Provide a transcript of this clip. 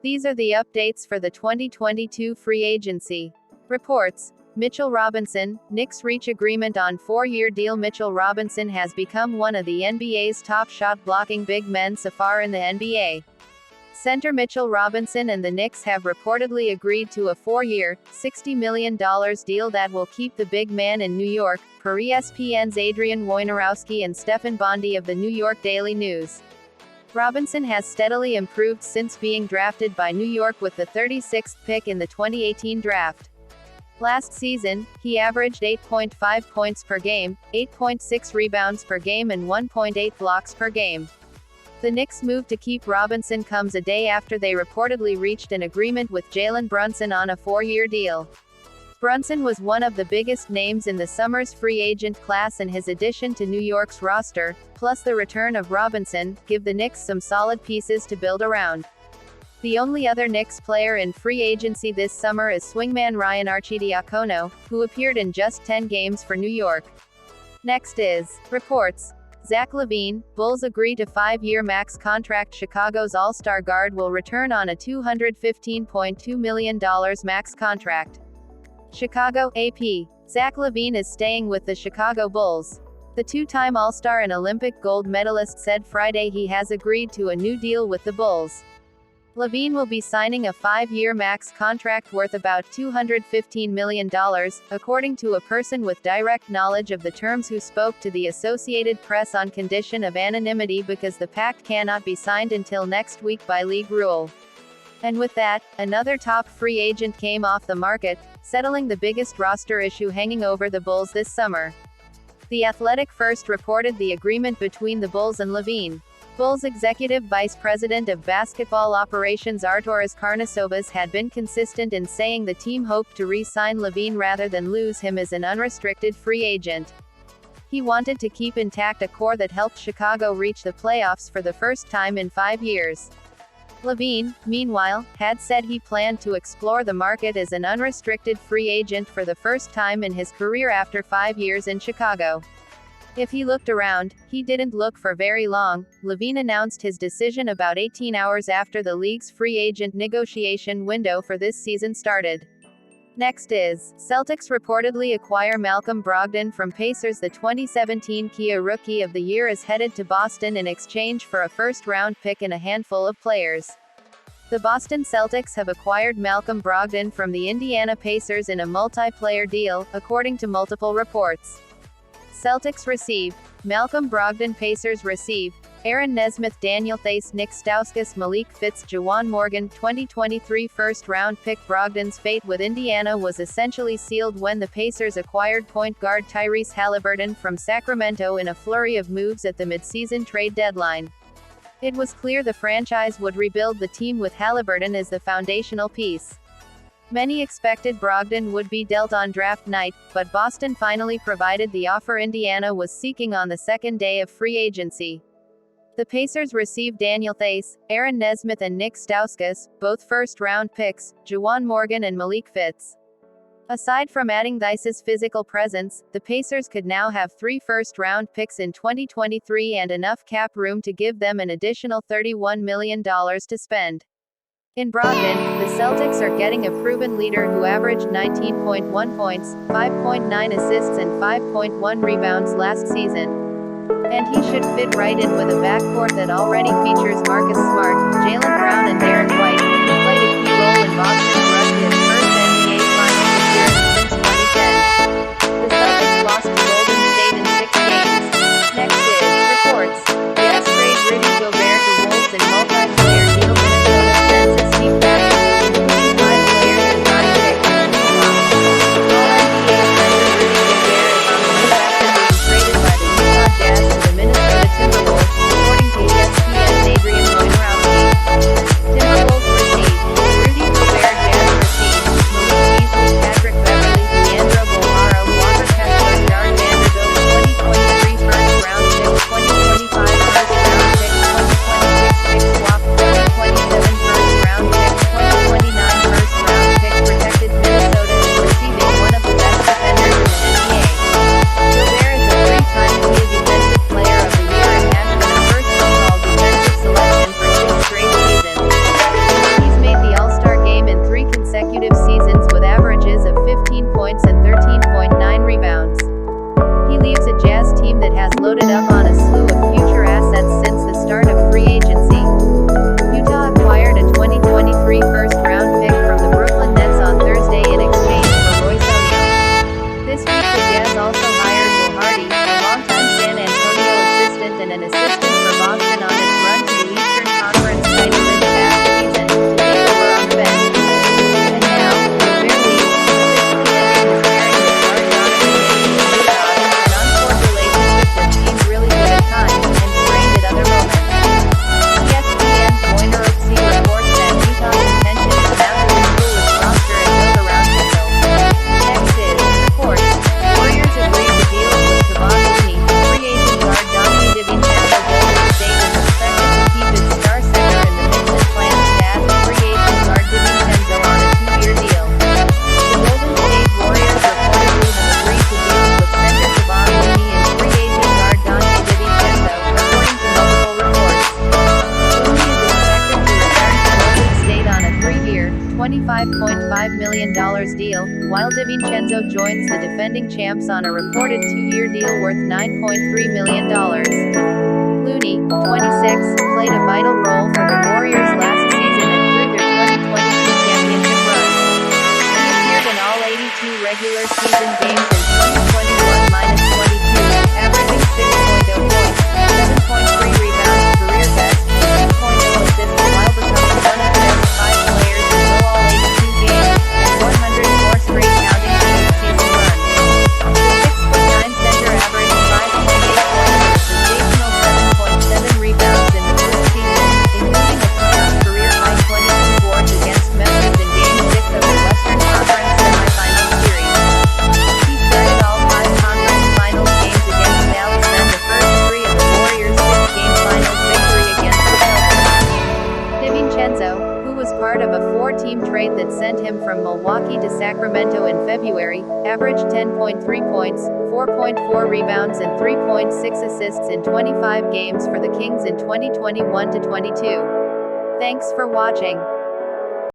These are the updates for the 2022 free agency reports. Mitchell Robinson, Knicks reach agreement on 4-year deal. Mitchell Robinson has become one of the NBA's top shot-blocking big men so far in the NBA. Center Mitchell Robinson and the Knicks have reportedly agreed to a 4-year, $60 million deal that will keep the big man in New York, per ESPN's Adrian Wojnarowski and Stefan Bondy of the New York Daily News. Robinson has steadily improved since being drafted by New York with the 36th pick in the 2018 draft. Last season, he averaged 8.5 points per game, 8.6 rebounds per game and 1.8 blocks per game. The Knicks' move to keep Robinson comes a day after they reportedly reached an agreement with Jalen Brunson on a 4-year deal. Brunson was one of the biggest names in the summer's free agent class, and his addition to New York's roster, plus the return of Robinson, give the Knicks some solid pieces to build around. The only other Knicks player in free agency this summer is swingman Ryan Arcidiacono, who appeared in just 10 games for New York. Next is reports. Zach LaVine, Bulls agree to 5-year max contract. Chicago's All-Star guard will return on a $215.2 million max contract. Chicago, AP. Zach LaVine is staying with the Chicago Bulls. The two-time All-Star and Olympic gold medalist said Friday he has agreed to a new deal with the Bulls. LaVine will be signing a 5-year max contract worth about $215 million, according to a person with direct knowledge of the terms who spoke to the Associated Press on condition of anonymity because the pact cannot be signed until next week by league rule. And with that, another top free agent came off the market, settling the biggest roster issue hanging over the Bulls this summer. The Athletic first reported the agreement between the Bulls and LaVine. Bulls Executive Vice President of Basketball Operations Arturas Karnisovas had been consistent in saying the team hoped to re-sign LaVine rather than lose him as an unrestricted free agent. He wanted to keep intact a core that helped Chicago reach the playoffs for the first time in 5 years. LaVine, meanwhile, had said he planned to explore the market as an unrestricted free agent for the first time in his career after 5 years in Chicago. If he looked around, he didn't look for very long. LaVine announced his decision about 18 hours after the league's free agent negotiation window for this season started. Next is, Celtics reportedly acquire Malcolm Brogdon from Pacers. The 2017 Kia Rookie of the Year is headed to Boston in exchange for a first-round pick and a handful of players. The Boston Celtics have acquired Malcolm Brogdon from the Indiana Pacers in a multi-player deal, according to multiple reports. Celtics receive Malcolm Brogdon. Pacers receive Aaron Nesmith, Daniel Theis, Nick Stauskas, Malik Fitz, Juwan Morgan. 2023 first-round pick. Brogdon's fate with Indiana was essentially sealed when the Pacers acquired point guard Tyrese Haliburton from Sacramento in a flurry of moves at the midseason trade deadline. It was clear the franchise would rebuild the team with Haliburton as the foundational piece. Many expected Brogdon would be dealt on draft night, but Boston finally provided the offer Indiana was seeking on the second day of free agency. The Pacers received Daniel Theis, Aaron Nesmith and Nick Stauskas, both first-round picks, Juwan Morgan and Malik Fitz. Aside from adding Theis's physical presence, the Pacers could now have 3 first-round picks in 2023 and enough cap room to give them an additional $31 million to spend. In Brogdon, the Celtics are getting a proven leader who averaged 19.1 points, 5.9 assists and 5.1 rebounds last season. And he should fit right in with a backcourt that already features Marcus Smart, Jaylen Brown and Derek White, who played a key role in Boston's run to its first NBA Finals appearance since 2010. The Celtics lost to Golden State in 6 games. Next is, reports. Jazz trade Rudy Gobert to Wolves in multi-player deal. Minnesota sends a steep package, including 5 players and 9 picks. All-NBA center Rudy Gobert is on the move after being traded by the Utah Jazz to the Minnesota Timberwolves, according to ESPN's Adrian Wojnarowski. Timberwolves receive Rudy Gobert. Jazz receive Malik Beasley, Patrick Beverley, Leandro Bolmaro, Walker Kessler, $25.5 million deal, while DiVincenzo joins the defending champs on a reported 2-year deal worth $9.3 million. Looney, 26, played a vital role for the Warriors last season and through their 2022 championship run. He appeared in all 82 regular season games in 2021-22, averaging 6.0 points, 7.3 rebounds, career best, and 2.0 assists while becoming one of just 5 players to go all 82 games, and 104 straight counting season run. The 6'9" center averaged 5.8 points and a sensational 7.7 rebounds in the first season, including a career-high 22 boards against Memphis in Game 6 of the Western Conference semifinal series. He started all 5 conference finals games against Dallas and the first 3 of the Warriors' 6-game finals victory against the Celtics. DiVincenzo, who was part of a 4-team trade that sent him from Milwaukee to Sacramento in February, averaged 10.3 points, 4.4 rebounds and 3.6 assists in 25 games for the Kings in 2021-22. Thanks for watching.